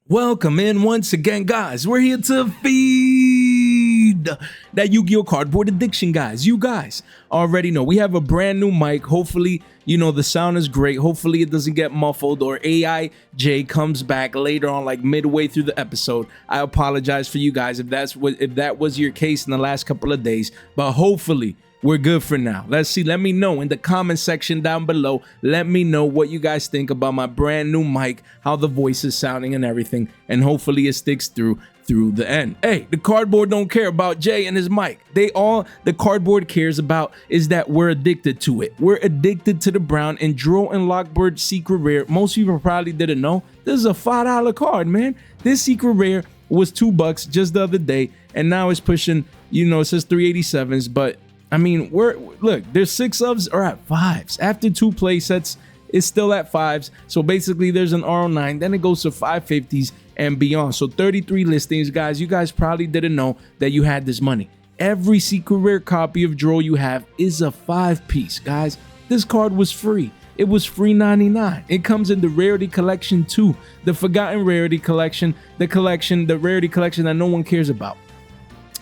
Welcome in once again, guys. We're here to feed that Yu-Gi-Oh cardboard addiction, guys. You guys already know we have a brand new mic. Hopefully, the sound is great. Hopefully it doesn't get muffled or AIJ comes back later on, like midway through the episode. I apologize for you guys if that was your case in the last couple of days, but hopefully we're good for now. Let's see. Let me know in the comment section down below. Let me know what you guys think about my brand new mic, how the voice is sounding and everything. And hopefully it sticks through the end. Hey, the cardboard don't care about Jay and his mic. The cardboard cares about is that we're addicted to it. We're addicted to the brown and Duel and Lockbird secret rare. Most people probably didn't know. This is a $5 card, man. This secret rare was $2 just the other day. And now it's pushing, it says 387s, but I mean, look, there's 6 ofs are at 5s. After 2 play sets, it's still at 5s. So basically, there's an RO9, then it goes to 550s and beyond. So 33 listings, guys. You guys probably didn't know that you had this money. Every secret rare copy of Duel you have is a 5-piece, guys. This card was free. It was free 99. It comes in the rarity collection too, the forgotten rarity collection, the rarity collection that no one cares about.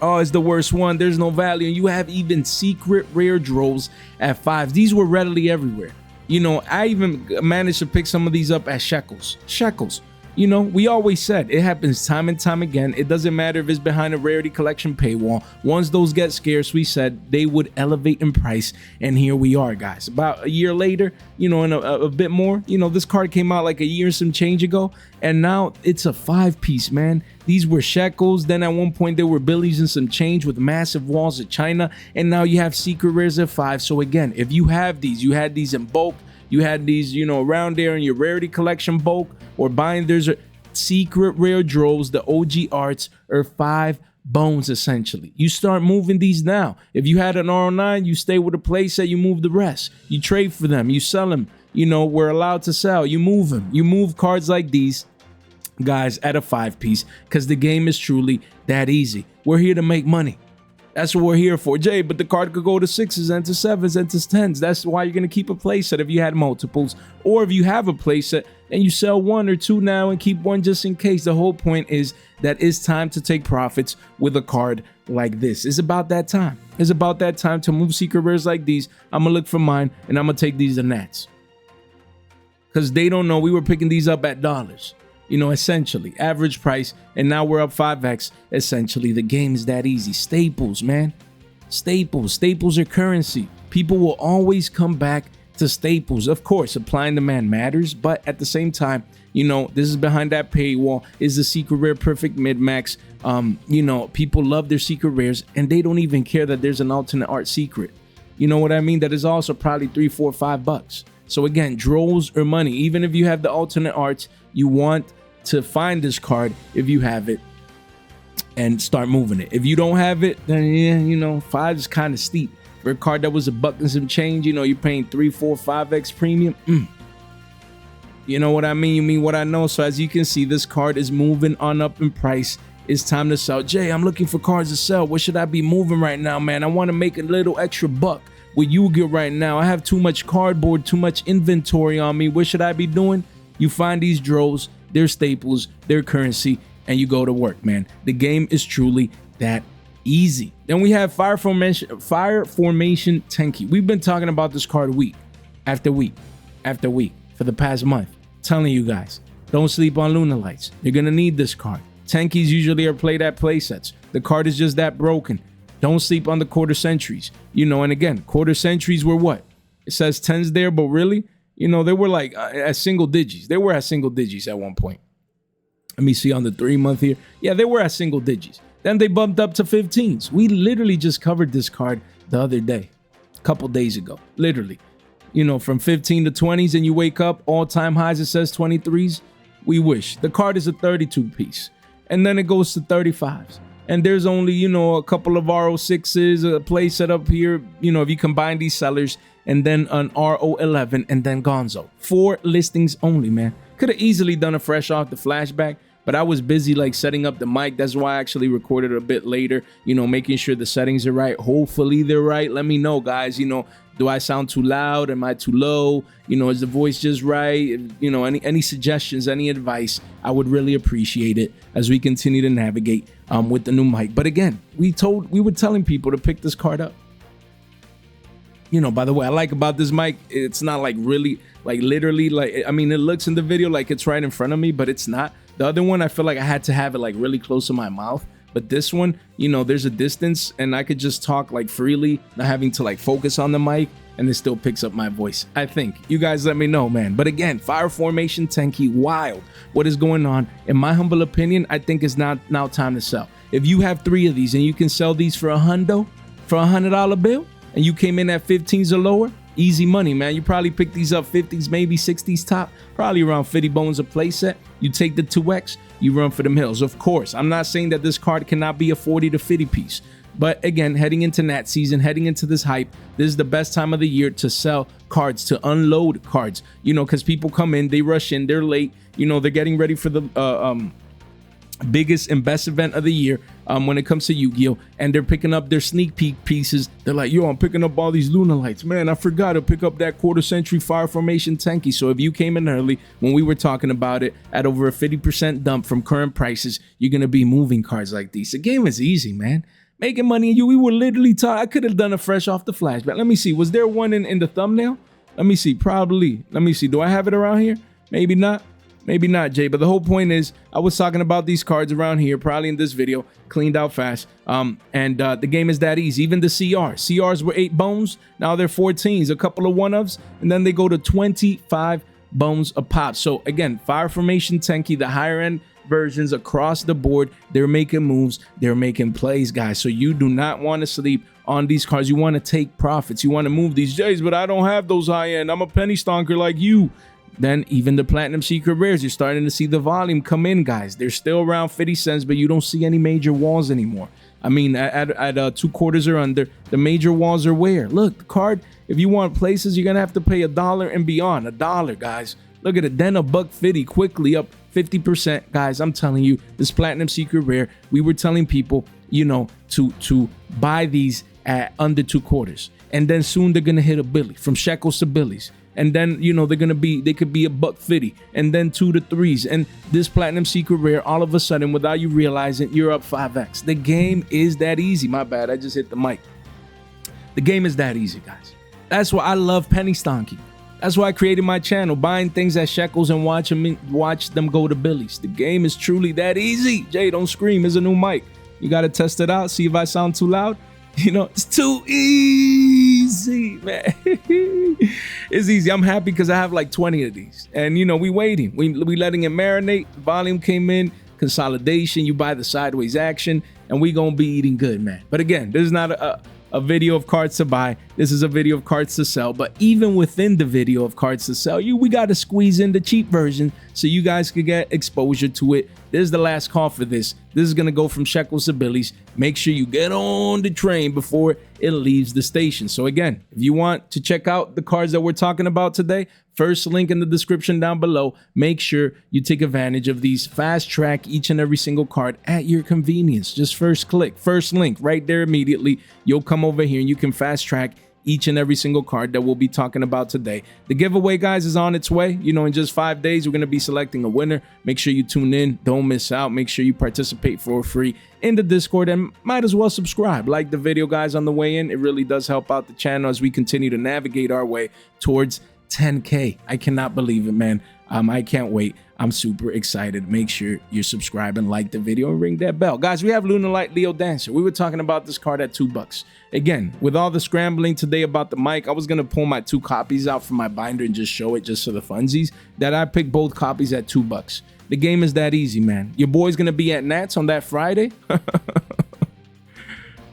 Oh, it's the worst one. There's no value. And you have even secret rare Duels at 5s. These were readily everywhere. I even managed to pick some of these up at shekels. We always said it happens time and time again. It doesn't matter if it's behind a rarity collection paywall. Once those get scarce, we said they would elevate in price. And here we are, guys. About a year later, and a bit more, this card came out like a year and some change ago. And now it's a 5-piece, man. These were shekels. Then at one point, there were billies and some change with massive walls of China. And now you have secret rares at 5. So again, if you have these, you had these in bulk. You had these, around there in your rarity collection bulk or binders or secret rare Duels, the OG arts are 5 bones essentially. You start moving these now. If you had an RO9, you stay with a playset, you move the rest. You trade for them, you sell them. We're allowed to sell. You move them. You move cards like these, guys, at a 5-piece because the game is truly that easy. We're here to make money. That's what we're here for, Jay, but the card could go to 6s and to 7s and to 10s. That's why you're going to keep a playset if you had multiples. Or if you have a playset and you sell 1 or 2 now and keep 1 just in case. The whole point is that it's time to take profits with a card like this. It's about that time. It's about that time to move secret rares like these. I'm going to look for mine and I'm going to take these to Nats. Because they don't know we were picking these up at dollars. Essentially average price, and now we're up 5x. Essentially, the game is that easy. Staples, man. Staples are currency. People will always come back to staples. Of course, supply and demand matters, but at the same time, this is behind that paywall is the secret rare perfect mid-max. People love their secret rares and they don't even care that there's an alternate art secret. You know what I mean? That is also probably $3, $4, $5. So again, Duels or money. Even if you have the alternate arts, you want to find this card if you have it and start moving it. If you don't have it, then yeah, 5 is kind of steep. For a card that was $1 and some change, you're paying 3, 4, 5x premium. You know what I mean? You mean what I know. So as you can see, this card is moving on up in price. It's time to sell. Jay, I'm looking for cards to sell. What should I be moving right now, man? I want to make a little extra buck with Yu-Gi-Oh right now. I have too much cardboard, too much inventory on me. What should I be doing? You find these Duels, they're staples, they're currency, and you go to work, man. The game is truly that easy. Then we have Fire Formation Tenki. We've been talking about this card week after week after week for the past month. Telling you guys, don't sleep on Lunar Lights. You're gonna need this card. Tenkis usually are played at playsets. The card is just that broken. Don't sleep on the quarter centuries. And again, quarter centuries were what? It says 10s there, but really? They were like at single digits. They were at single digits at one point. Let me see on the 3-month here. Yeah, they were at single digits. Then they bumped up to 15s. We literally just covered this card the other day, a couple days ago. Literally, from 15 to 20s, and you wake up, all-time highs, it says 23s. We wish. The card is a 32-piece. And then it goes to 35s. And there's only, a couple of RO6s, a play set up here, if you combine these sellers, and then an RO11, and then Gonzo. 4 listings only, man. Could have easily done a fresh off the flashback, but I was busy setting up the mic. That's why I actually recorded a bit later, making sure the settings are right. Hopefully they're right. Let me know, guys. Do I sound too loud? Am I too low? You know, is the voice just right? You know, any suggestions, any advice, I would really appreciate it as we continue to navigate with the new mic. But again, we were telling people to pick this card up. You know, by the way, I like about this mic, it's not like really, like literally, like, I mean, it looks in the video like it's right in front of me, but it's not. The other one, I feel like I had to have it like really close to my mouth. But this one, you know, there's a distance and I could just talk like freely, not having to like focus on the mic, and it still picks up my voice. I think. You guys let me know, man. But again, Fire Formation Tenki, wild. What is going on? In my humble opinion, I think it's now time to sell. If you have 3 of these and you can sell these for $100 bill, and you came in at 15s or lower, easy money, man. You probably pick these up 50s, maybe 60s top, probably around 50 bones a playset. You take the 2X, you run for them hills. Of course, I'm not saying that this card cannot be a 40 to 50 piece. But again, heading into Nat season, heading into this hype, this is the best time of the year to sell cards, to unload cards. You know, because people come in, they rush in, they're late. You know, they're getting ready for the biggest and best event of the year when it comes to Yu-Gi-Oh, and they're picking up their sneak peek pieces. They're like, yo, I'm picking up all these Lunar Lights, man. I forgot to pick up that quarter century Fire Formation Tenki. So if you came in early when we were talking about it at over a 50% dump from current prices, you're gonna be moving cards like these. The game is easy, man. Making money. We were literally talking. I could have done a fresh off the flashback. Let me see, was there one in the thumbnail? Let me see, probably. Let me see, do I have it around here? Maybe not. Maybe not, Jay, but the whole point is I was talking about these cards around here, probably in this video, cleaned out fast. The game is that easy. Even the CRs were 8 bones. Now they're 14s, a couple of 1-ofs, and then they go to 25 bones a pop. So again, Fire Formation Tenki, the higher end versions across the board, they're making moves, they're making plays, guys. So you do not want to sleep on these cards. You want to take profits. You want to move these Jays, but I don't have those high end. I'm a penny stonker like you. Then even the Platinum Secret Rares, you're starting to see the volume come in, guys. They're still around 50 cents, but you don't see any major walls anymore. I mean, at 2 quarters or under, the major walls are where? Look, the card, if you want places, you're going to have to pay $1 and beyond. $1, guys. Look at it. Then $1.50, quickly up 50%. Guys, I'm telling you, this Platinum Secret Rare, we were telling people, you know, to buy these at under 2 quarters. And then soon they're going to hit a billy, from shekels to billies. And then, you know, they could be $1.50, and then 2 to 3s. And this Platinum Secret Rare, all of a sudden, without you realizing, you're up 5x. The game is that easy. My bad, I just hit the mic. The game is that easy, guys. That's why I love penny stonking. That's why I created my channel, buying things at shekels and watch them go to billies. The game is truly that easy. Jay, don't scream. It's a new mic. You got to test it out, see if I sound too loud. You know, it's too easy, man. It's easy. I'm happy because I have like 20 of these. And, you know, we waiting. We letting it marinate. Volume came in. Consolidation. You buy the sideways action. And we going to be eating good, man. But again, this is not a video of cards to buy. This is a video of cards to sell. But even within the video of cards to sell, we got to squeeze in the cheap version so you guys could get exposure to it. This is the last call for this. This is going to go from shekels to billies. Make sure you get on the train before it leaves the station. So again, if you want to check out the cards that we're talking about today, first link in the description down below. Make sure you take advantage of these. Fast track each and every single card at your convenience. Just first click, first link right there immediately. You'll come over here and you can fast track each and every single card that we'll be talking about today. The giveaway, guys, is on its way. You know, in just 5 days, we're going to be selecting a winner. Make sure you tune in. Don't miss out. Make sure you participate for free in the Discord, and might as well subscribe. Like the video, guys, on the way in. It really does help out the channel as we continue to navigate our way towards 10K. I cannot believe it, man. I can't wait. I'm super excited. Make sure you subscribe and like the video and ring that bell. Guys, we have Lunar Light Leo Dancer. We were talking about this card at $2. Again, with all the scrambling today about the mic, I was going to pull my 2 copies out from my binder and just show it just for the funsies, that I picked both copies at $2. The game is that easy, man. Your boy's going to be at Nats on that Friday.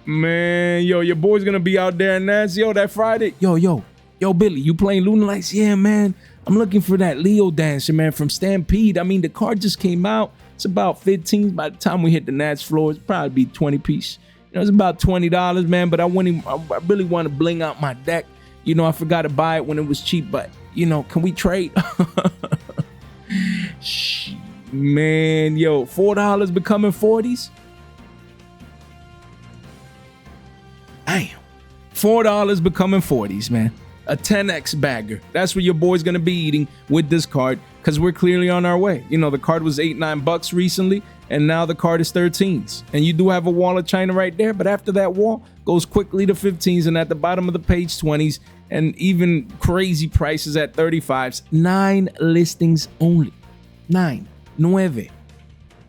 Man, yo, your boy's going to be out there at Nats. Yo, that Friday. Yo, Billy, you playing Lunar Lights? Yeah, man. I'm looking for that Leo Dancer, man, from Stampede. I mean, the card just came out. It's about 15. By the time we hit the Nats floor, it's probably be 20 piece. You know, it's about $20, man, but I really want to bling out my deck. You know, I forgot to buy it when it was cheap, but, you know, can we trade? Man, yo, $4 becoming 40s? Damn. $4 becoming 40s, man. A 10x bagger. That's what your boy's gonna be eating with this card, because we're clearly on our way. You know, the card was $8-9 recently, and now the card is 13s. And you do have a wall of China right there, but after that wall goes quickly to 15s, and at the bottom of the page 20s, and even crazy prices at 35s. 9 listings only. 9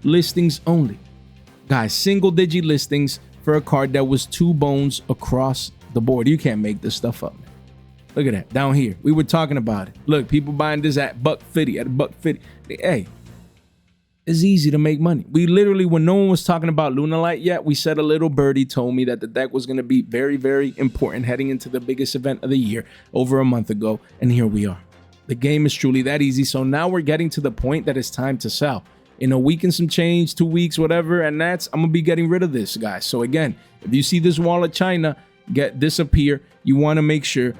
listings only. Guys, single digit listings for a card that was 2 bones across the board. You can't make this stuff up, man. Look at that down here. We were talking about it. Look, people buying this at $150, at $150. Hey, it's easy to make money. We literally, when no one was talking about Lunalight yet, we said a little birdie told me that the deck was going to be very, very important heading into the biggest event of the year over a month ago. And here we are. The game is truly that easy. So now we're getting to the point that it's time to sell. In a week and some change, 2 weeks, whatever, and that's, I'm going to be getting rid of this, guys. So again, if you see this wall of China disappear, you want to make sure,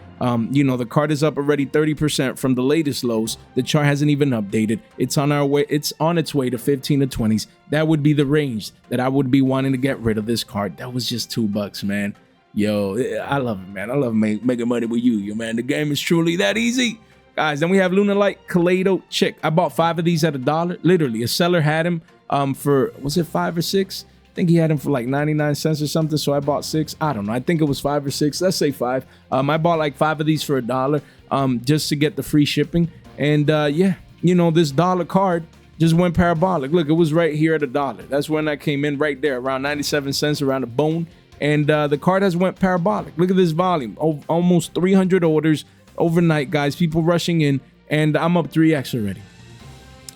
you know, the card is up already 30% from the latest lows. The chart hasn't even updated. It's on our way. It's on its way to 15 to 20s. That would be the range that I would be wanting to get rid of this card. That was just $2, man. Yo, I love it, man. I love making money with you, man. The game is truly that easy. Guys, then we have Lunalight Kaleido Chick. I bought 5 of these at $1. Literally, a seller had him for, was it 5 or 6? I think he had him for like 99 cents or something, so I bought 6. I don't know. I think it was 5 or 6. Let's say 5. I bought like 5 of these for $1 just to get the free shipping. And yeah, you know, this dollar card just went parabolic. Look, it was right here at $1. That's when I came in, right there, around 97 cents, around a bone. And the card has went parabolic. Look at this volume. Almost 300 orders overnight, guys. People rushing in, and I'm up 3x already.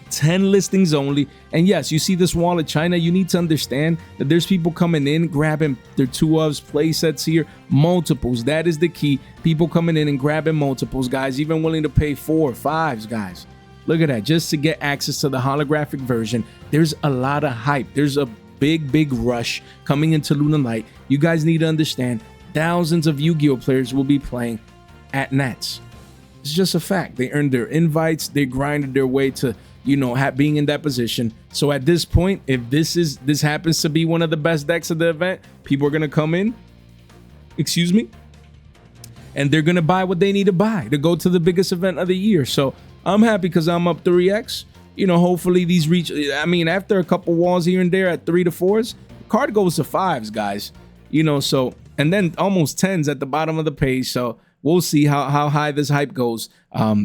10 listings only. And yes, you see this wall of China, you need to understand that there's people coming in grabbing their 2-ofs, play sets here, multiples. That is the key. People coming in and grabbing multiples, guys, even willing to pay 4 or 5s, guys. Look at that, just to get access to the holographic version. There's a lot of hype. There's a big rush coming into Lunalight. You guys need to understand, thousands of Yu-Gi-Oh players will be playing at Nats. It's just a fact. They earned their invites. They grinded their way to, you know, being in that position. So at this point, if this happens to be one of the best decks of the event, people are gonna come in, excuse me, and they're gonna buy what they need to buy to go to the biggest event of the year. So I'm happy because I'm up 3x. You know, hopefully these reach. I mean, after a couple walls here and there at 3 to 4s, card goes to 5s, guys. You know, so, and then almost 10s at the bottom of the page. So we'll see how high this hype goes.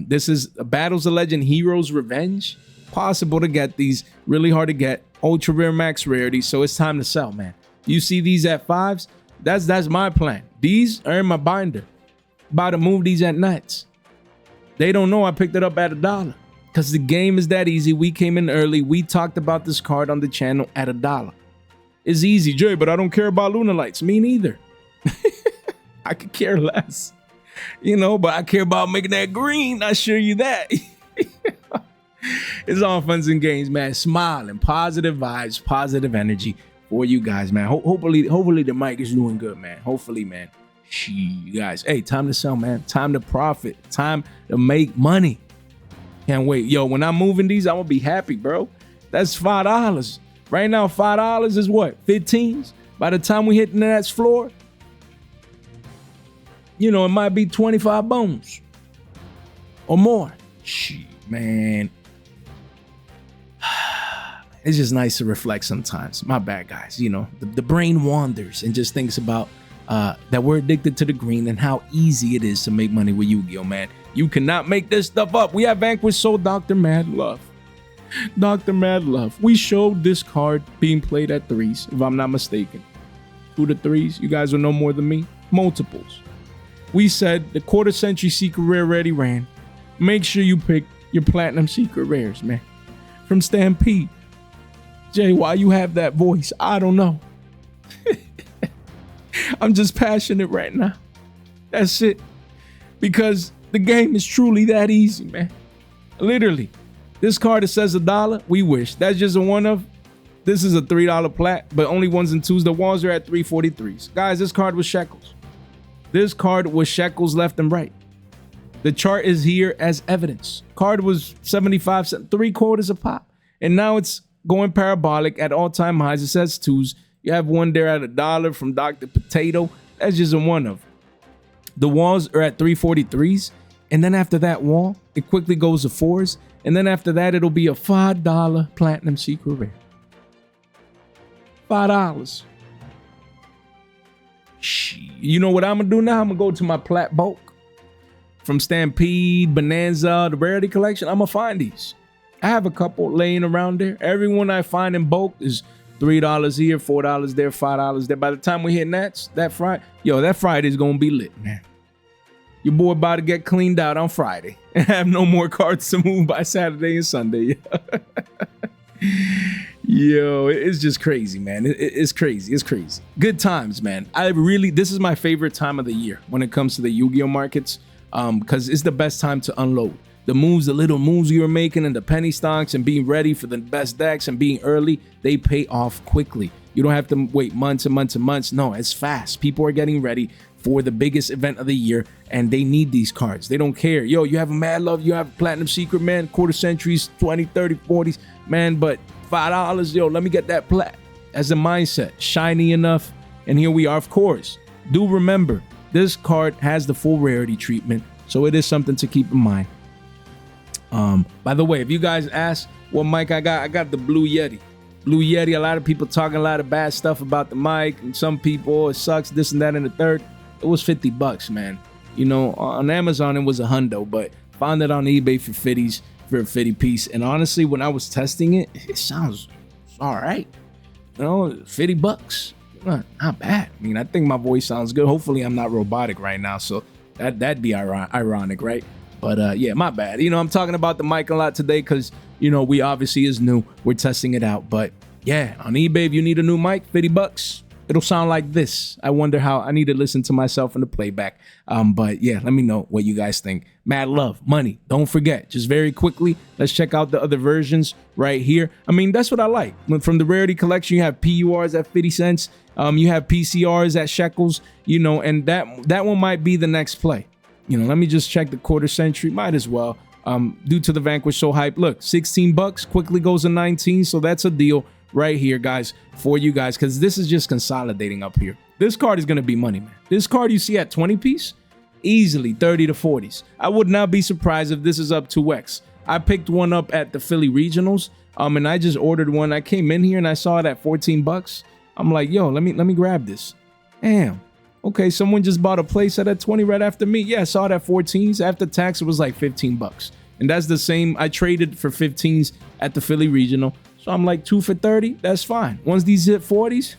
This is Battles of Legend Heroes Revenge. Possible to get these, really hard to get, ultra rare max rarity. So it's time to sell, man. You see these at 5s, that's my plan. These are in my binder. About to move these at nights. They don't know I picked it up at $1 because the game is that easy. We came in early. We talked about this card on the channel at $1. It's easy, Jay, but I don't care about Lunalights. Me neither. I could care less, you know, but I care about making that green. I assure you that. It's all fun and games, man. Smiling, positive vibes, positive energy for you guys, man. Hopefully the mic is doing good, man. Hopefully, man. You guys, hey, time to sell, man. Time to profit. Time to make money. Can't wait. Yo, when I'm moving these, I'm gonna be happy, bro. That's $5. Right now, $5 is what? 15s? By the time we hit the next floor, you know, it might be 25 bones or more. Shit, man. It's just nice to reflect sometimes. My bad, guys. You know, the brain wanders and just thinks about that we're addicted to the green and how easy it is to make money with Yu-Gi-Oh, man. You cannot make this stuff up. We have Vanquish Soul Dr. Mad Love. Dr. Mad Love. We showed this card being played at 3s, if I'm not mistaken. 2 to 3s. You guys will know more than me. Multiples. We said the quarter century secret rare already ran. Make sure you pick your platinum secret rares, man. From Stampede. Jay, why you have that voice? I don't know. I'm just passionate right now. That's it. Because the game is truly that easy, man. Literally. This card that says $1, we wish. That's just a one of. This is a $3 plat, but only 1s and 2s. The walls are at 343s. Guys, this card was shekels. This card was shekels left and right. The chart is here as evidence. Card was 75 cents, 3/4 a pop. And now it's going parabolic at all-time highs. It says 2s. You have one there at $1 from Dr. Potato. That's just a one of. The walls are at 343s. And then after that wall, it quickly goes to 4s. And then after that, it'll be a $5 platinum secret rare. $5. You know what I'm going to do now? I'm going to go to my plat bulk. From Stampede, Bonanza, the Rarity Collection. I'm going to find these. I have a couple laying around there. Every one I find in bulk is $3 here, $4 there, $5 there. By the time we hit that Friday, that Friday's going to be lit, man. Your boy about to get cleaned out on Friday and have no more cards to move by Saturday and Sunday. Yo, it's just crazy, man. It's crazy. It's crazy. Good times, man. This is my favorite time of the year when it comes to the Yu-Gi-Oh markets, because it's the best time to unload. The little moves you're making and the penny stocks and being ready for the best decks and being early, they pay off quickly. You don't have to wait months and months and months. No, it's fast. People are getting ready for the biggest event of the year, and they need these cards. They don't care. Yo, you have a Mad Love, you have a Platinum Secret, man, quarter centuries, 20, 30, 40s, man, but $5, yo, let me get that plat. As a mindset, shiny enough, and here we are, of course. Do remember, this card has the full rarity treatment, so it is something to keep in mind. By the way, if you guys ask what mic I got the Blue Yeti. Blue Yeti, a lot of people talking a lot of bad stuff about the mic, and some people, it sucks, this and that, and the third. It was $50, man. You know, on Amazon, it was a hundo, but found it on eBay for 50s, for a 50 piece. And honestly, when I was testing it, it sounds all right. You know, $50. Not bad. I mean, I think my voice sounds good. Hopefully, I'm not robotic right now, so that'd be ironic, right? But yeah, my bad. You know, I'm talking about the mic a lot today because, you know, we obviously is new. We're testing it out. But yeah, on eBay, if you need a new mic, $50. It'll sound like this. I wonder how. I need to listen to myself in the playback. But yeah, let me know what you guys think. Mad love, money. Don't forget. Just very quickly, let's check out the other versions right here. I mean, that's what I like. From the Rarity Collection, you have PURs at 50 cents. You have PCRs at shekels. You know, and that one might be the next play. You know, let me just check the quarter century. Might as well. Due to the Vanquish so hype. Look, $16 quickly goes to 19. So that's a deal right here, guys, for you guys, because this is just consolidating up here. This card is going to be money, man. This card you see at 20 piece, easily 30 to 40s. I would not be surprised if this is up 2x. I picked one up at the Philly Regionals, and I just ordered one. I came in here and I saw it at $14. I'm like, yo, let me grab this. Damn. Okay, someone just bought a playset at 20 right after me. Yeah, I saw it at 14s. After tax, it was like $15. And that's the same. I traded for 15s at the Philly Regional. So I'm like 2 for 30. That's fine. Once these hit 40s.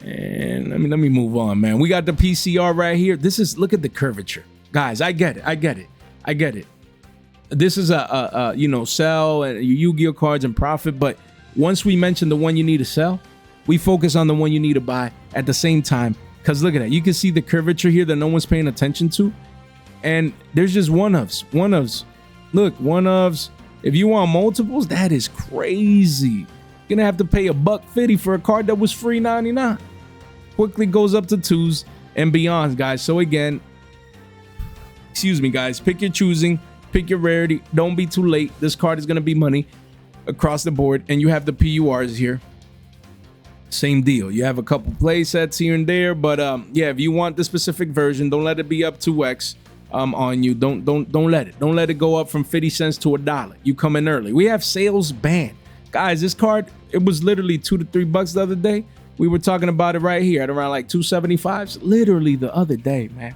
And let me move on, man. We got the PCR right here. Look at the curvature. Guys, I get it. This is a you know, sell and Yu-Gi-Oh cards and profit. But once we mention the one you need to sell, we focus on the one you need to buy at the same time. Because look at that. You can see the curvature here that no one's paying attention to. And there's just one-ofs. Look, one-ofs. If you want multiples, that is crazy. You're going to have to pay $150 for a card that was free $99. Quickly goes up to 2s and beyond, guys. So again, excuse me, guys. Pick your choosing. Pick your rarity. Don't be too late. This card is going to be money across the board. And you have the PURs here. Same deal. You have a couple play sets here and there. But yeah, if you want the specific version, don't let it be up 2x. On you. Don't let it go up from 50 cents to $1. You come in early. We have sales banned. Guys, this card, it was literally $2 to $3 the other day. We were talking about it right here at around like 275s. Literally the other day, man.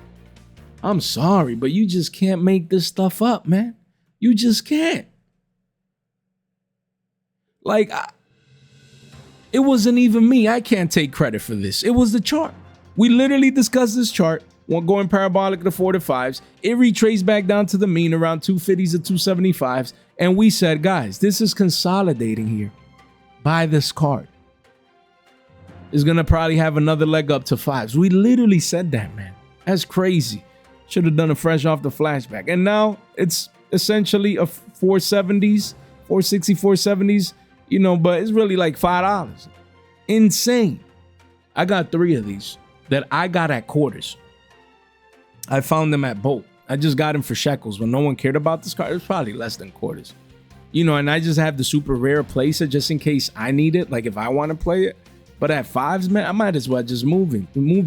I'm sorry, but you just can't make this stuff up, man. You just can't. Like, it wasn't even me. I can't take credit for this. It was the chart. We literally discussed this chart. Going parabolic to 4 to 5s. It retraced back down to the mean around 250s to 275s. And we said, guys, this is consolidating here. Buy this card. It's going to probably have another leg up to 5s. We literally said that, man. That's crazy. Should have done it fresh off the flashback. And now it's essentially a 470s, 460, 470s, you know, but it's really like $5. Insane. I got 3 of these that I got at quarters. I found them at Bolt. I just got them for shekels. When no one cared about this card, it was probably less than quarters. You know, and I just have the super rare playset just in case I need it. Like if I want to play it. But at fives, man, I might as well just move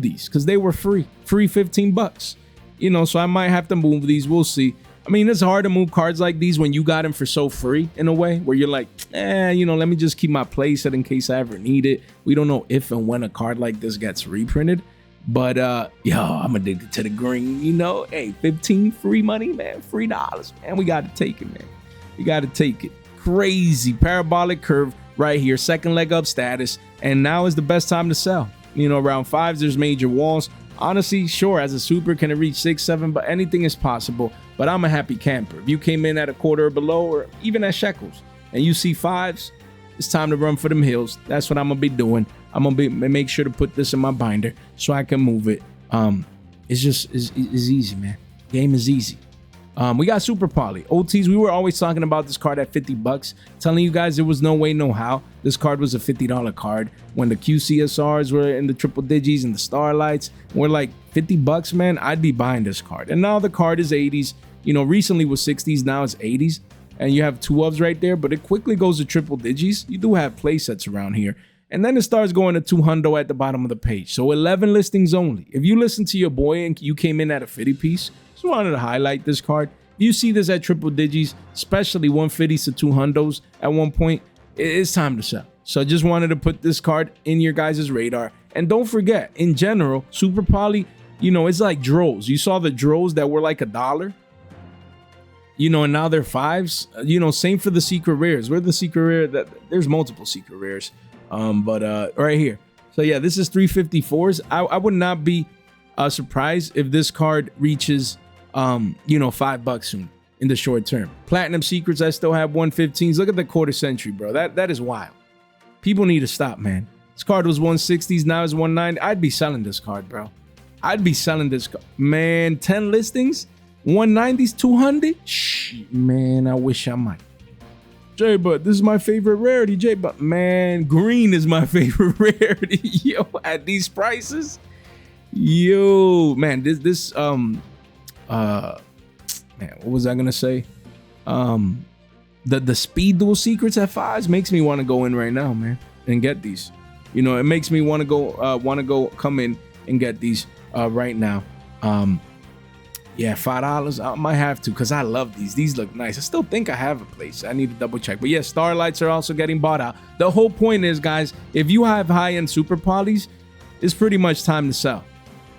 these because they were free 15 bucks. You know, so I might have to move these. We'll see. I mean, it's hard to move cards like these when you got them for so free in a way where you're like, you know, let me just keep my playset in case I ever need it. We don't know if and when a card like this gets reprinted. But yo, I'm addicted to the green, you know. Hey, 15 free money, man, $3, man. We got to take it, man. We got to take it. Crazy parabolic curve right here, second leg up status, and now is the best time to sell. You know, around fives, there's major walls. Honestly, sure, as a super, can it reach 6, 7? But anything is possible. But I'm a happy camper. If you came in at a quarter or below, or even at shekels, and you see fives, it's time to run for them hills. That's what I'm gonna be doing. I'm gonna make sure to put this in my binder so I can move it. It's easy, man. Game is easy. We got Super Poly. OTs, we were always talking about this card at 50 bucks. Telling you guys there was no way, no how. This card was a $50 card. When the QCSRs were in the triple digis and the starlights were like 50 bucks, man, I'd be buying this card. And now the card is 80s. You know, recently was 60s, now it's 80s. And you have 2 ofs right there, but it quickly goes to triple digis. You do have play sets around here. And then it starts going to 200 at the bottom of the page. So 11 listings only. If you listen to your boy and you came in at a 50 piece, just wanted to highlight this card. If you see this at triple digis, especially 150s to 200s at one point, it's time to sell. So just wanted to put this card in your guys' radar. And don't forget, in general, Super Poly, you know, it's like draws. You saw the draws that were like $1. You know, and now they're fives. You know, same for the secret rares. We're the secret rare that there's multiple secret rares. But right here. So yeah, this is 354s. I would not be surprised if this card reaches you know, $5 soon in the short term. Platinum secrets, I still have 115s. Look at the quarter century, bro. That is wild. People need to stop, man. This card was 160s, now it's 190. I'd be selling this card, bro. I'd be selling this card. Man, 10 listings, 190s, 200. Shh, man, I wish I might. Jay, but this is my favorite rarity, Jay. But man, green is my favorite rarity. Yo, at these prices. Yo, man, this man, what was I gonna say? The speed duel secrets at fives makes me want to go in right now, man, and get these. You know, it makes me want to go come in and get these right now. Yeah, $5. I might have to because I love these. These look nice. I still think I have a place. I need to double check. But yeah, starlights are also getting bought out. The whole point is, guys, if you have high-end super polys, it's pretty much time to sell.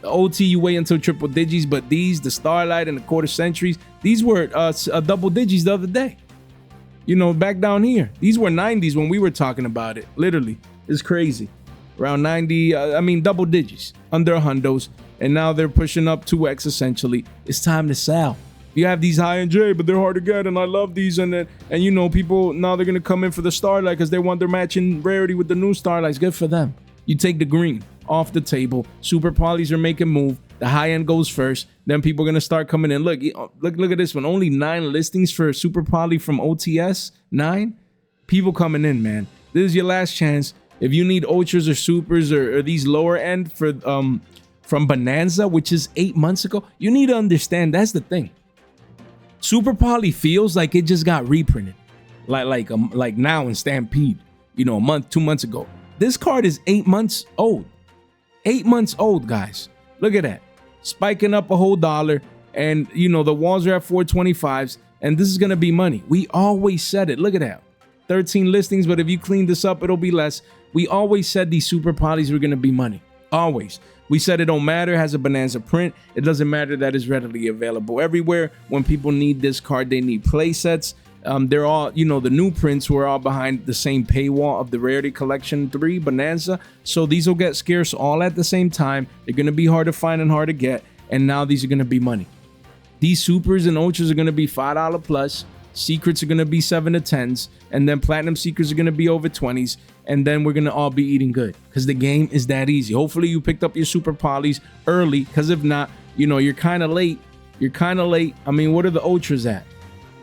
The OT, you wait until triple digis, but these, the starlight and the quarter centuries, these were double digis the other day. You know, back down here. These were 90s when we were talking about it. Literally, it's crazy. Around 90, I mean, double digits, under hundos. And now they're pushing up 2x essentially. It's time to sell. You have these high-end J, but they're hard to get, and I love these. And you know, people now they're gonna come in for the starlight because they want their matching rarity with the new starlights. Good for them. You take the green off the table. Super polys are making move. The high end goes first. Then people are gonna start coming in. Look at this one. Only 9 listings for super poly from OTS. 9 people coming in, man. This is your last chance. If you need ultras or supers or these lower end for from Bonanza, which is 8 months ago, you need to understand that's the thing. Super Poly feels like it just got reprinted, like now in Stampede, you know, a month, 2 months ago. This card is 8 months old. 8 months old, guys. Look at that, spiking up a whole $1, and you know the walls are at 425s, and this is gonna be money. We always said it. Look at that, 13 listings, but if you clean this up, it'll be less. We always said these Super Polys were gonna be money. Always. We said it don't matter, it has a Bonanza print. It doesn't matter that it's readily available everywhere. When people need this card, they need play sets. They're all, you know, the new prints were all behind the same paywall of the Rarity Collection 3 Bonanza. So these will get scarce all at the same time. They're going to be hard to find and hard to get. And now these are going to be money. These supers and ultras are going to be $5 plus. Secrets are going to be 7 to 10s. And then platinum secrets are going to be over 20s. And then we're going to all be eating good because the game is that easy. Hopefully you picked up your super polys early, because if not, you know, you're kind of late. You're kind of late. I mean, what are the ultras at?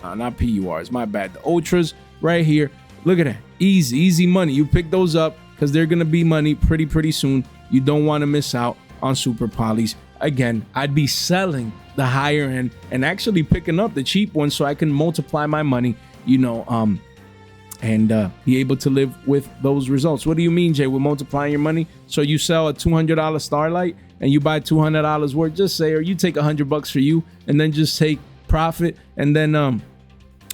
Not PURs, my bad. The ultras right here. Look at that. Easy money. You pick those up because they're going to be money pretty soon. You don't want to miss out on super polys. Again, I'd be selling the higher end and actually picking up the cheap ones so I can multiply my money, you know, and be able to live with those results. What do you mean, Jay, with multiplying your money? So you sell a $200 Starlight and you buy $200 worth, just say, or you take $100 for you and then just take profit, and then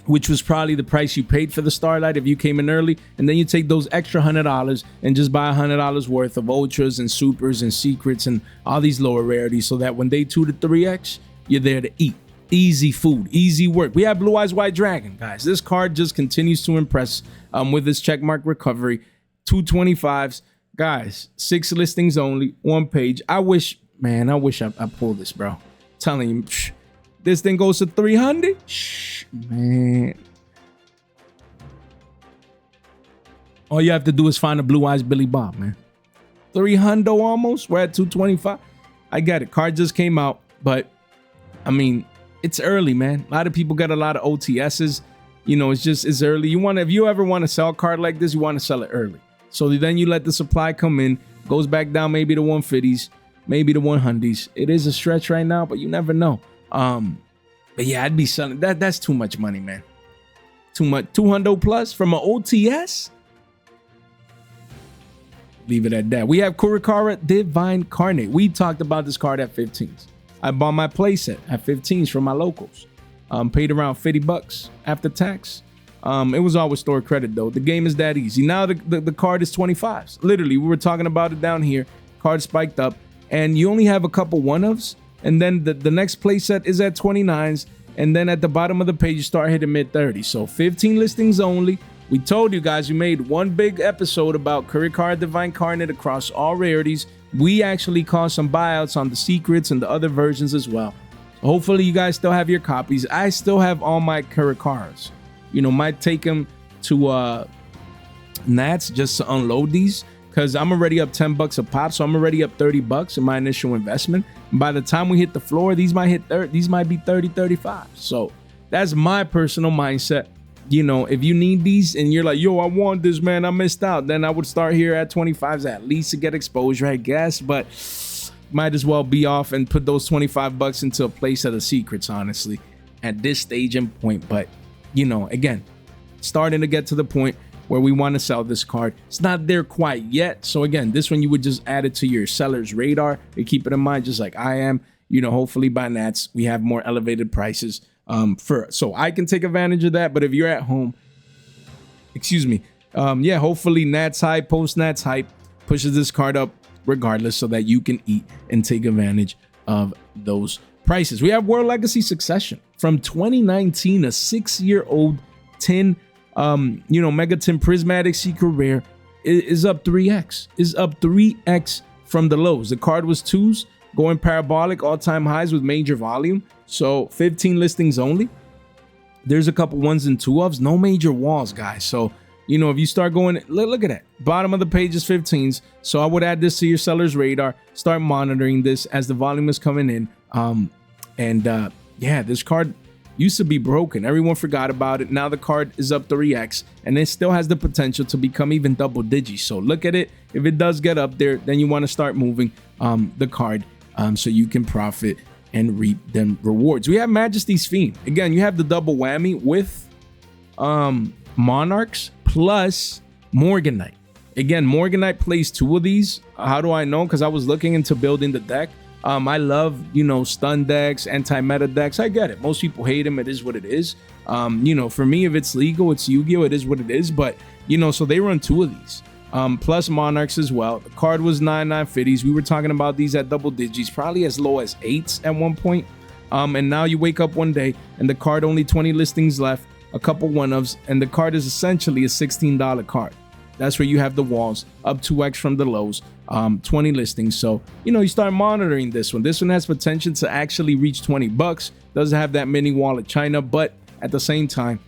which was probably the price you paid for the Starlight if you came in early, and then you take those extra $100 and just buy $100 worth of ultras and supers and secrets and all these lower rarities, so that when they 2 to 3x, you're there to eat. Easy food, easy work. We have Blue Eyes White Dragon, guys. This card just continues to impress with this checkmark recovery. 225s, guys. 6 listings only, 1 page. I wish I pulled this, bro. Telling you, this thing goes to 300. Man. All you have to do is find a Blue Eyes Billy Bob, man. 300 almost. We're at 225. I get it. Card just came out, but I mean, it's early, man. A lot of people got a lot of OTSs. You know, it's early. If you ever want to sell a card like this, you want to sell it early. So then you let the supply come in, goes back down maybe to 150s, maybe to 100s. It is a stretch right now, but you never know. But yeah, I'd be selling that. That's too much money, man. Too much. 200 plus from an OTS. Leave it at that. We have Kurikara Divine Carnate. We talked about this card at 15s. I bought my playset at 15s from my locals. Paid around $50 after tax. It was always store credit though. The game is that easy. Now the card is 25s. Literally, we were talking about it down here. Card spiked up, and you only have a couple one-ofs. And then the next playset is at 29s. And then at the bottom of the page, you start hitting mid-30s. So 15 listings only. We told you guys, we made one big episode about Kurikara Divine Carnate across all rarities. We actually caused some buyouts on the secrets and the other versions as well. So hopefully you guys still have your copies. I still have all my Kurikaras. You know, might take them to Nats just to unload these, because I'm already up $10 a pop, so I'm already up $30 in my initial investment. And by the time we hit the floor, these might be 30, 35. So that's my personal mindset. You know, if you need these and you're like, yo, I want this, man, I missed out, then I would start here at 25s at least to get exposure, I guess. But might as well be off and put those $25 into a place of the secrets, honestly, at this stage and point. But, you know, again, starting to get to the point where we want to sell this card. It's not there quite yet. So again, this one you would just add it to your seller's radar and keep it in mind, just like I am. You know, hopefully by Nats, we have more elevated prices. So I can take advantage of that. But if you're at home, yeah, hopefully Nats Hype, post Nats Hype pushes this card up regardless, so that you can eat and take advantage of those prices. We have World Legacy Succession from 2019, a 6-year-old tin, Mega Tin Prismatic Secret Rare is up 3x. Is up 3x from the lows. The card was 2s, going parabolic, all-time highs with major volume. So 15 listings only. There's a couple 1s and 2-ofs, no major walls, guys. So, you know, if you start going, look at that. Bottom of the page is 15s. So I would add this to your seller's radar. Start monitoring this as the volume is coming in. Yeah, this card used to be broken. Everyone forgot about it. Now the card is up 3x, and it still has the potential to become even double digits. So look at it. If it does get up there, then you want to start moving the card so you can profit and reap them rewards. We have Majesty's Fiend. Again, you have the double whammy with Monarchs plus Morganite. Again, Morganite plays 2 of these. How do I know? Because I was looking into building the deck. I love, stun decks, anti-meta decks. I get it. Most people hate them. It is what it is. For me, if it's legal, it's Yu-Gi-Oh! It is what it is. But, so they run 2 of these. Plus Monarchs as well. The card was 950s. We were talking about these at double digits, probably as low as 8s at one point. And now you wake up one day and the card only 20 listings left, a couple 1-ofs, and the card is essentially a $16 card. That's where you have the walls, up 2x from the lows, 20 listings. So, you start monitoring this one. This one has potential to actually reach $20. Doesn't have that mini wall at China, but at the same time,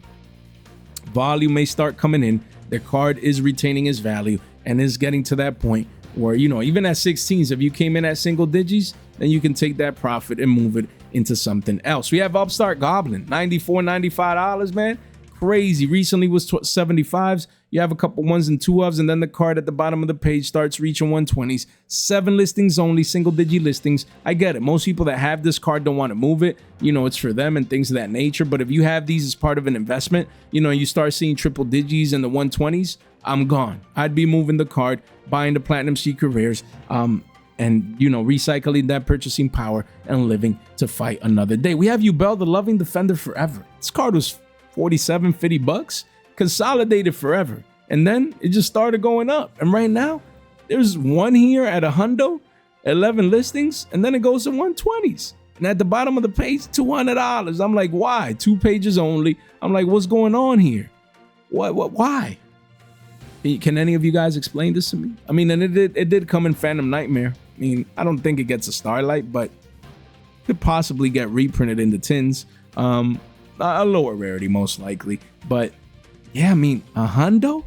volume may start coming in. The card is retaining its value and is getting to that point where, even at 16s, if you came in at single digits, then you can take that profit and move it into something else. We have Upstart Goblin, $94, $95, man. crazy. Recently was 75s. You have a couple ones and two ofs, and then the card at the bottom of the page starts reaching 120s. 7 listings only, single digit listings. I get it. Most people that have this card don't want to move it. You know, it's for them and things of that nature. But if you have these as part of an investment, you know, you start seeing triple digits in the 120s, I'm gone. I'd be moving the card, buying the Platinum Secret Rares, and, you know, recycling that purchasing power and living to fight another day. We have Yugioh, the Loving Defender Forever. This card was 47, 50 bucks, consolidated forever. And then it just started going up. And right now, there's one here at a hundo, 11 listings, and then it goes to 120s. And at the bottom of the page, $200. I'm like, why? 2 pages only. I'm like, what's going on here? Why? Can any of you guys explain this to me? I mean, and it did come in Phantom Nightmare. I mean, I don't think it gets a Starlight, but could possibly get reprinted in the tins. A lower rarity, most likely. But yeah, I mean, a hundo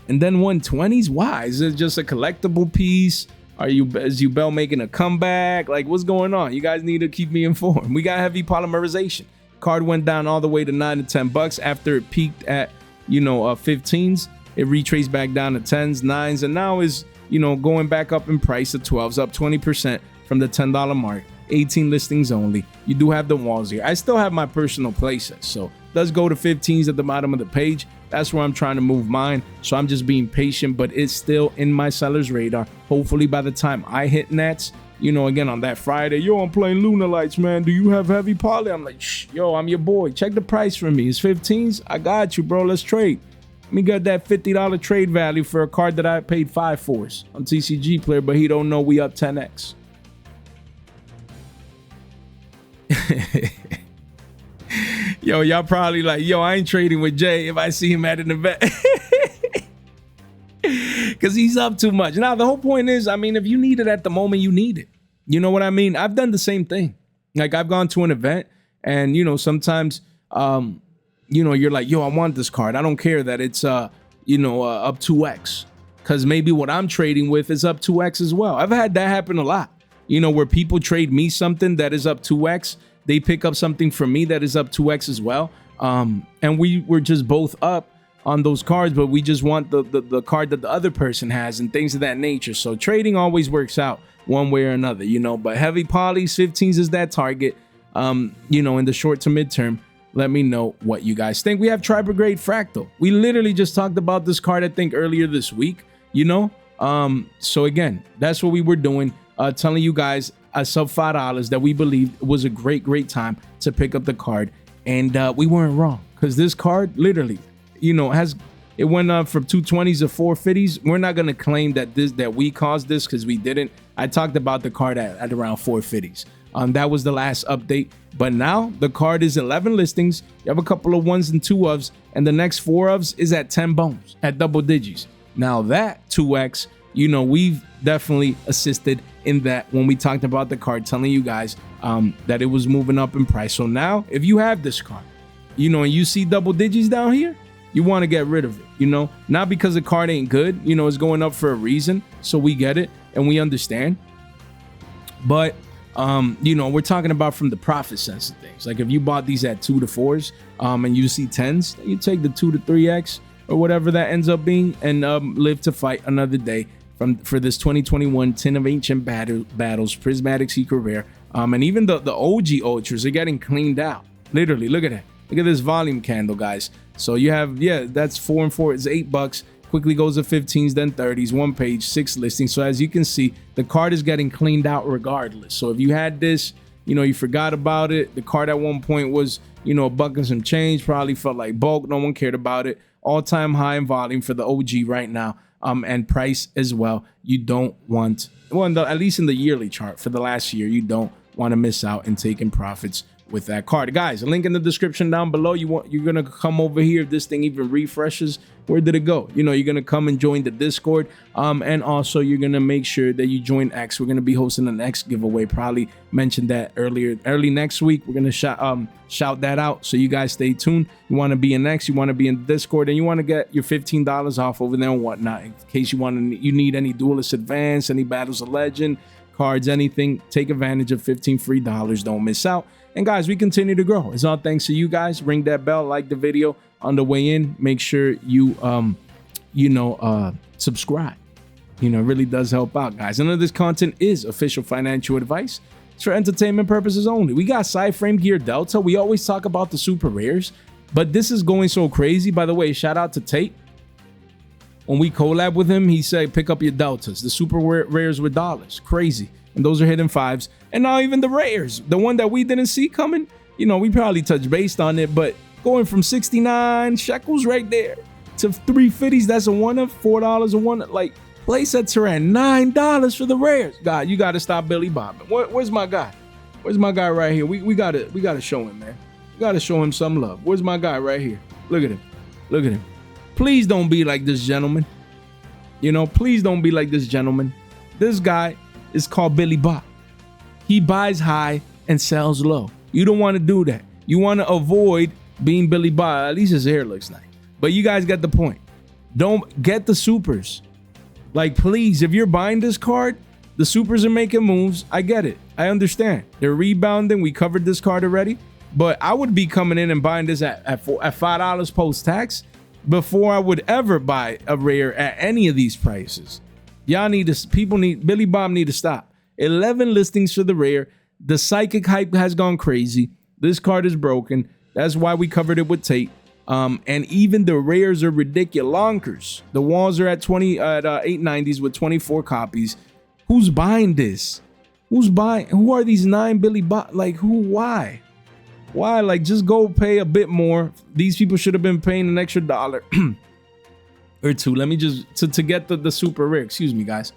and then 120s. Why? Is it just a collectible piece? Is Yugioh making a comeback? Like, what's going on? You guys need to keep me informed. We got heavy polymerization. Card went down all the way to 9 to 10 bucks after it peaked at, you know, 15s. It retraced back down to 10s, 9s, and now is, you know, going back up in price to 12s, up 20% from the $10 mark. 18 listings only. You do have the walls here. I still have my personal playsets, so does go to 15s at the bottom of the page. That's where I'm trying to move mine, so I'm just being patient, but it's still in my seller's radar. Hopefully by the time I hit Nats, you know, again on that Friday, yo, I'm playing Lunar Lights, man. Do you have heavy poly? I'm like, shh, yo, I'm your boy. Check the price for me. It's 15s. I got you, bro. Let's trade. Let me get that $50 trade value for a card that I paid 5 for on TCG Player, but he don't know we up 10x. Yo, y'all probably like, yo, I ain't trading with Jay if I see him at an event. Because he's up too much. Now, the whole point is, I mean, if you need it at the moment, you need it. You know what I mean? I've done the same thing. Like, I've gone to an event and, you know, sometimes, you know, you're like, yo, I want this card. I don't care that it's, you know, up 2x. Because maybe what I'm trading with is up 2x as well. I've had that happen a lot. You know, where people trade me something that is up 2x. They pick up something from me that is up 2x as well. And we were just both up on those cards, but we just want the card that the other person has and things of that nature. So trading always works out one way or another, you know. But heavy polys, 15s is that target, you know, in the short to midterm. Let me know what you guys think. We have Tri-Brigade Fractal. We literally just talked about this card, I think, earlier this week, you know. So again, that's what we were doing, telling you guys sub $5 that we believed was a great time to pick up the card. And we weren't wrong, because this card literally, you know, it went up from 220s to 450s. We're not going to claim that we caused this, because we didn't. I talked about the card at around 450s. That was the last update. But now the card is 11 listings. You have a couple of 1s and 2 ofs, and the next 4 ofs is at 10 bones at double digits. Now that 2x, you know, we've definitely assisted in that when we talked about the card, telling you guys that it was moving up in price. So now if you have this card, you know, and you see double digits down here, you want to get rid of it, you know, not because the card ain't good, you know, it's going up for a reason. So we get it and we understand. But you know, we're talking about from the profit sense of things. Like if you bought these at 2 to 4s and you see 10s, you take the 2 to 3x or whatever that ends up being, and live to fight another day for this 2021 Tin of Ancient Battles Prismatic Secret Rare. And even the OG Ultras are getting cleaned out. Literally, look at that. Look at this volume candle, guys. So you have, yeah, that's 4 and 4. It's $8. Quickly goes to 15s, then 30s, 1 page, 6 listings. So as you can see, the card is getting cleaned out regardless. So if you had this, you know, you forgot about it. The card at one point was, you know, $1 and some change, probably felt like bulk. No one cared about it. All-time high in volume for the OG right now, and price as well. You don't want, well, at least in the yearly chart for the last year, you don't want to miss out in taking profits with that card. Guys, a link in the description down below. You're gonna come over here if this thing even refreshes. Where did it go? You know, you're gonna come and join the Discord, and also you're gonna make sure that you join X. We're gonna be hosting an X giveaway. Probably mentioned that early next week. We're gonna shout that out, so you guys stay tuned. You want to be in X, you want to be in the Discord, and you want to get your $15 off over there and whatnot, in case you need any Duelist Advance, any Battles of Legend cards, anything. Take advantage of $15 free. Don't miss out. And guys, we continue to grow. It's all thanks to you guys. Ring that bell, like the video, on the way in, make sure you subscribe. It really does help out, guys. None of this content is official financial advice. It's for entertainment purposes only. We got side frame gear Delta. We always talk about the super rares, but this is going so crazy. By the way, shout out to Tate. When we collab with him, he said, pick up your Deltas. The super rares with dollars. Crazy. And those are hidden fives. And now even the rares, the one that we didn't see coming, we probably touched base on it, but going from 69 shekels right there to 350s, that's a one of $4 a one. Like, play sets are at $9 for the rares. God, you got to stop Billy bobbing. Where's my guy? Where's my guy right here? We gotta show him, man. We gotta show him some love. Where's my guy right here? Look at him. Look at him. Please don't be like this gentleman. Please don't be like this gentleman. This guy is called Billy Bob. He buys high and sells low. You don't want to do that. You want to avoid being Billy Bob. At least his hair looks nice. But you guys get the point. Don't get the supers. Like, please, if you're buying this card, the supers are making moves. I get it. I understand. They're rebounding. We covered this card already. But I would be coming in and buying this at $5 post-tax before I would ever buy a rare at any of these prices. Y'all need to, Billy Bob need to stop. 11 listings for the rare. The psychic hype has gone crazy. This card is broken. That's why we covered it with Tate. And even the rares are ridiculous. The walls are at 890s with 24 copies. Who's buying this? Who are these 9 Billy Bob? Like, who? Why? Like, just go pay a bit more. These people should have been paying an extra $1 or $2. Let me just to get the super rare. Excuse me, guys.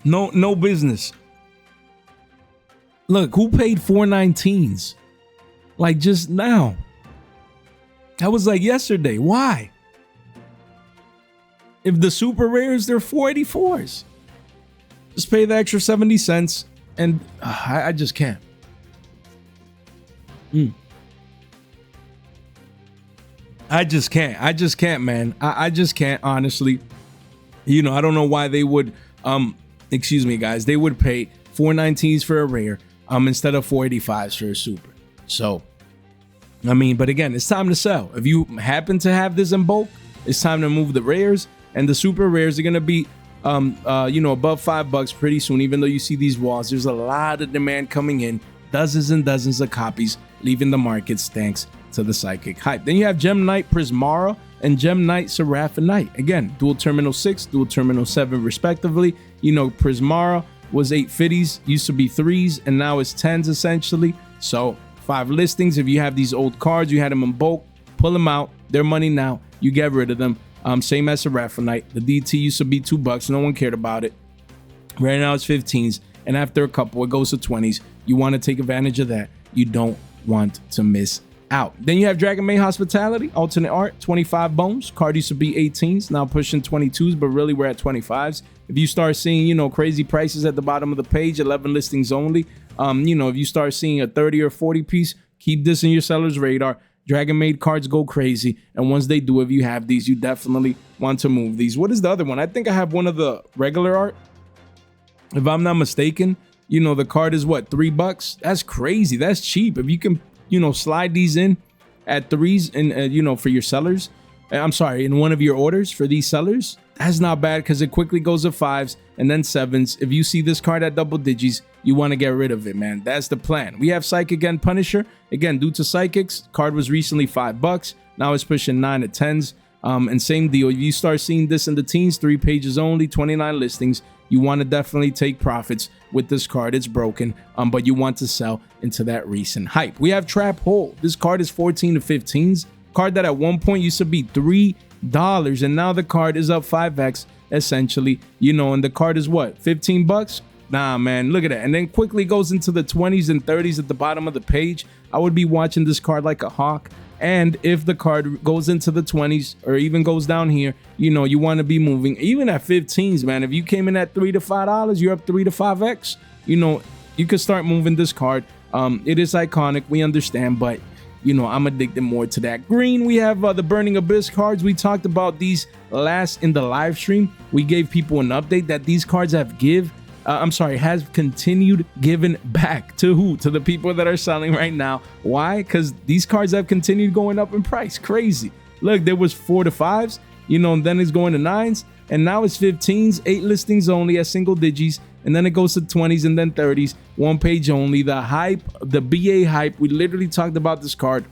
No business. Look, who paid 419s? Like, just now. That was like yesterday. Why? If the super rares, they're 484s. Just pay the extra 70 cents. And I just can't. I just can't, man. I just can't, honestly. I don't know why they would, excuse me, guys. They would pay 419s for a rare instead of 485s for a super. So, but again, it's time to sell. If you happen to have this in bulk, it's time to move the rares. And the super rares are going to be above $5 pretty soon. Even though you see these walls, there's a lot of demand coming in, dozens and dozens of copies leaving the markets thanks to the psychic hype. Then you have Gem Knight Prismara and Gem Knight Seraphonite. Again, dual terminal 6, dual terminal 7 respectively. Prismara was 850s, used to be 3s, and now it's 10s essentially. So 5 listings. If you have these old cards, you had them in bulk, pull them out. They're money now. You get rid of them. Same as Seraphonite. The DT used to be $2. No one cared about it. Right now it's 15s. And after a couple, it goes to 20s. You want to take advantage of that. You don't want to miss out. Then you have Dragon Maid Hospitality, alternate art, 25 bones. Card used to be 18s, now pushing 22s, but really we're at 25s. If you start seeing, crazy prices at the bottom of the page, 11 listings only. If you start seeing a 30 or 40 piece, keep this in your seller's radar. Dragon Maid cards go crazy, and once they do, if you have these, you definitely want to move these. What is the other one? I think I have one of the regular art, if I'm not mistaken. The card is what, $3? That's crazy. That's cheap. If you can, slide these in at 3s and for your sellers. I'm sorry, in one of your orders for these sellers, that's not bad because it quickly goes to 5s and then 7s. If you see this card at double digits, you want to get rid of it, man. That's the plan. We have Psychic and Punisher. Again, due to Psychics, card was recently $5. Now it's pushing 9 to 10s. And same deal. If you start seeing this in the teens, 3 pages only, 29 listings, you want to definitely take profits with this card. It's broken, but you want to sell into that recent hype. We have Trap Hole. This card is 14 to 15s. Card that at one point used to be $3, and now the card is up 5x essentially. And the card is what, $15? Nah, man, look at that. And then quickly goes into the 20s and 30s at the bottom of the page. I would be watching this card like a hawk. And if the card goes into the 20s or even goes down here, you want to be moving. Even at 15s, man, if you came in at $3 to $5, you're up 3 to 5x. You could start moving this card. It is iconic, we understand, but I'm addicted more to that. Green, we have the Burning Abyss cards. We talked about these last in the live stream. We gave people an update that these cards have give I'm sorry, has continued giving back to who? To the people that are selling right now. Why? Because these cards have continued going up in price. Crazy. Look, there was 4 to 5s, you know, and then it's going to 9s, and now it's 15s, 8 listings only at single digits, and then it goes to 20s and then 30s, 1 page only. The hype, the BA hype, we literally talked about this card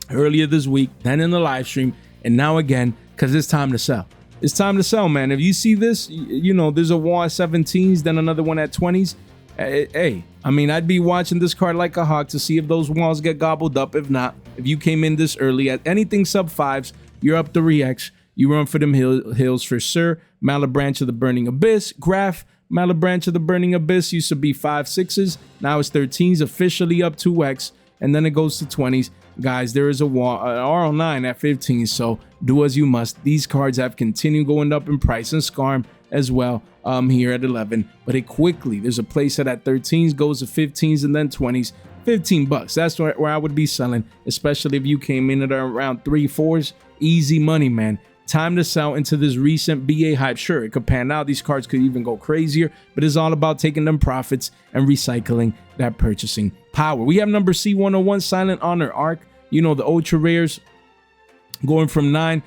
earlier this week, then in the live stream, and now again, because it's time to sell. It's time to sell, man. If you see this, you know, there's a wall at 17s, then another one at 20s. Hey, I mean, I'd be watching this card like a hawk to see if those walls get gobbled up. If not, if you came in this early at anything sub 5s, you're up 3x. You run for them hills for sure. Malabranch of the Burning Abyss. Graph, Malabranch of the Burning Abyss used to be 5, 6s. Now it's 13s, officially up 2x. And then it goes to 20s. Guys, there is a wall, RL9 at 15, so do as you must. These cards have continued going up in price, and Scarm as well here at 11. But it quickly, there's a place that at 13s goes to 15s and then 20s. 15 bucks. That's where I would be selling, especially if you came in at around 3, 4s. Easy money, man. Time to sell into this recent BA hype. Sure, it could pan out. These cards could even go crazier, but it's all about taking them profits and recycling that purchasing power. We have number C101, Silent Honor Arc. You know, the ultra rares going from 9,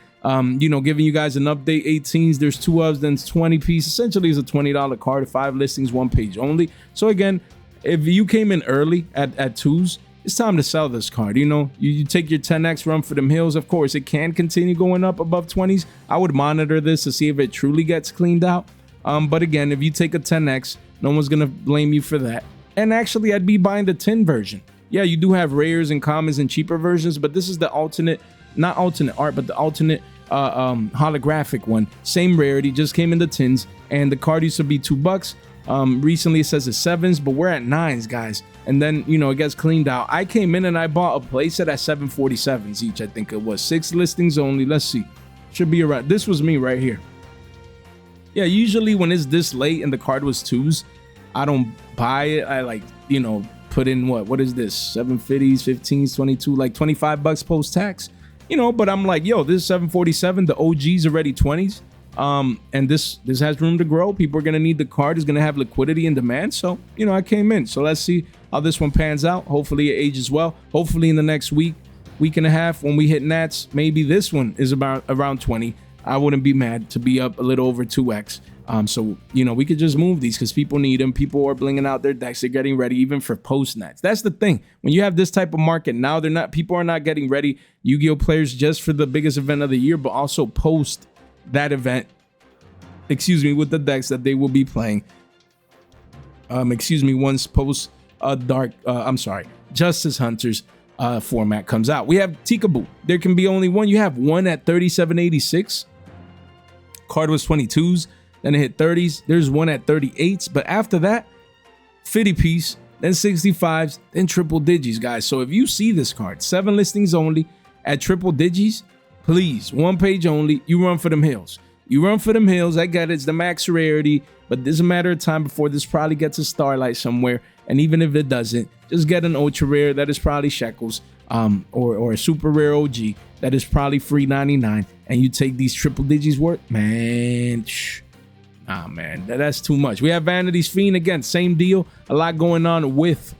you know, giving you guys an update. 18s, there's 2 ofs, then it's 20 piece. Essentially, it's a $20 card, 5 listings, 1 page only. So again, if you came in early at 2s, it's time to sell this card. You know, you take your 10x, run for them hills. Of course, it can continue going up above 20s. I would monitor this to see if it truly gets cleaned out. But again, if you take a 10x, no one's going to blame you for that. And actually, I'd be buying the 10 version. Yeah, you do have rares and commons and cheaper versions, but this is the alternate, not alternate art, but the alternate holographic one. Same rarity, just came in the 10s, and the card used to be $2. Recently it says it's 7s, but we're at 9s, guys. And then, you know, it gets cleaned out. I came in and I bought a playset at 747s each. I think it was 6 listings only. Let's see. Should be around. This was me right here. Yeah, usually when it's this late and the card was 2s, I don't buy it. I like, you know, put in what is this? 750s, 15s, 22, like 25 bucks post tax. You know, but I'm like, yo, this is 747. The OG's already 20s. And this has room to grow. People are gonna need the card. It's gonna have liquidity and demand. So, you know, I came in. So let's see how this one pans out. Hopefully it ages well. Hopefully in the next week and a half, when we hit Nats, maybe this one is about around 20. I wouldn't be mad to be up a little over 2x. So, you know, we could just move these because people need them. People are blinging out their decks. They're getting ready even for post Nats. That's the thing. When you have this type of market now, people are not getting ready. Yu-Gi-Oh players just for the biggest event of the year, but also post that event, with the decks that they will be playing. Once post Justice Hunters format comes out. We have Tikaboo. There can be only one. You have one at 37.86. Card was 22s, then it hit 30s. There's one at 38s, but after that, 50 piece, then 65s, then triple digits, guys. So if you see this card, 7 listings only at triple digits, please, 1 page only, you run for them hills. You run for them hills. I get it. It's the max rarity, but it's a matter of time before this probably gets a starlight somewhere. And even if it doesn't, just get an ultra rare that is probably shekels, or a super rare OG that is probably free 99, and you take these triple digits worth, man. Man, that's too much. We have Vanity's Fiend again, same deal. A lot going on with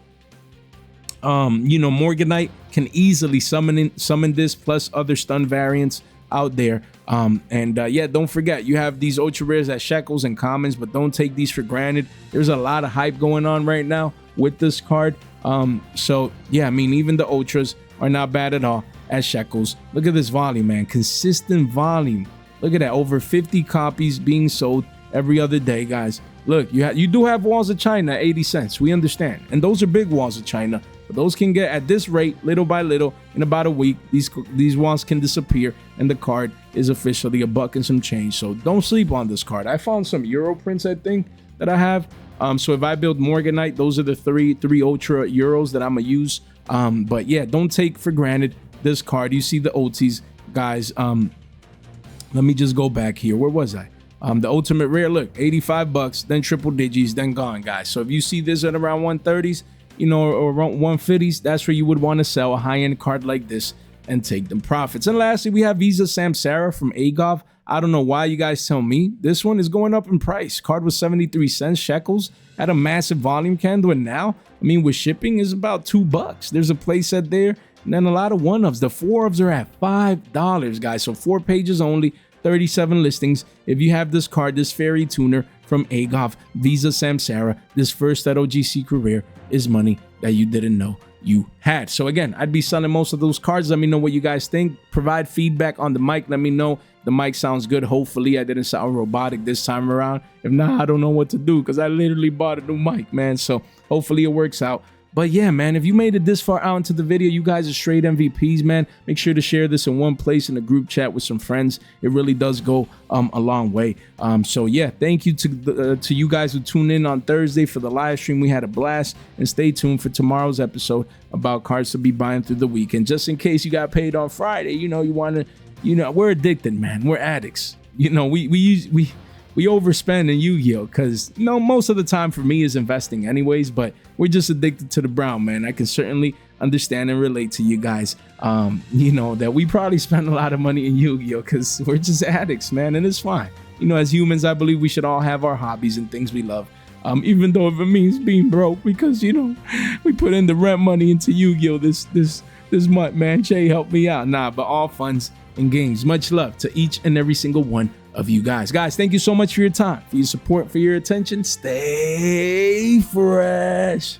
you know, Morganite can easily summon this plus other stun variants out there. Yeah, don't forget, you have these ultra rares at shekels and commons, but don't take these for granted. There's a lot of hype going on right now with this card. So yeah, I mean, even the ultras are not bad at all at shekels. Look at this volume, man. Consistent volume. Look at that, over 50 copies being sold every other day, guys. Look, you do have walls of China at 80 cents. We understand, and those are big walls of China. But those can get, at this rate, little by little, in about a week, these walls can disappear, and the card is officially $1 and some change. So don't sleep on this card. I found some Euro prints, I think, that I have. So if I build Morganite, those are the three Ultra Euros that I'm gonna use. But yeah, don't take for granted this card. You see the OTs, guys. Let me just go back here. Where was I? The ultimate rare, look, 85 bucks, then triple digits, then gone, guys. So if you see this at around 130s, you know, or around 150s, that's where you would want to sell a high-end card like this. and take them profits. And lastly, we have Visa Samsara from Agov. I don't know why you guys tell me. This one is going up in price. Card was 73 cents shekels, had a massive volume candle, and now, I mean, with shipping is about $2. There's a playset there, and then a lot of one-ofs. The 4-ofs are at $5, guys. So 4 pages only, 37 listings. If you have this card, this fairy tuner from Agov, Visa Samsara, this first at OG Secret Rare is money that you didn't know you had. So again, I'd be selling most of those cards. Let me know what you guys think. Provide feedback on the mic. Let me know the mic sounds good. Hopefully I didn't sound robotic this time around. If not, I don't know what to do because I literally bought a new mic, man. So hopefully it works out. But yeah, man, if you made it this far out into the video, you guys are straight MVPs, man. Make sure to share this in one place in a group chat with some friends. It really does go a long way. So yeah, thank you to you guys who tuned in on Thursday for the live stream. We had a blast, and stay tuned for tomorrow's episode about cards to be buying through the weekend. Just in case you got paid on Friday, you know, you want to, you know, we're addicted, man. We're addicts. You know, we overspend in Yu-Gi-Oh because, you know, most of the time for me is investing anyways, but we're just addicted to the brown, man. I can certainly understand and relate to you guys, you know, that we probably spend a lot of money in Yu-Gi-Oh because we're just addicts, man, and it's fine. You know, as humans, I believe we should all have our hobbies and things we love, even though if it means being broke, because, you know, we put in the rent money into Yu-Gi-Oh this month, man. Jay helped me out. Nah, but all funds and games. Much love to each and every single one of you guys. Guys, thank you so much for your time, for your support, for your attention. Stay fresh.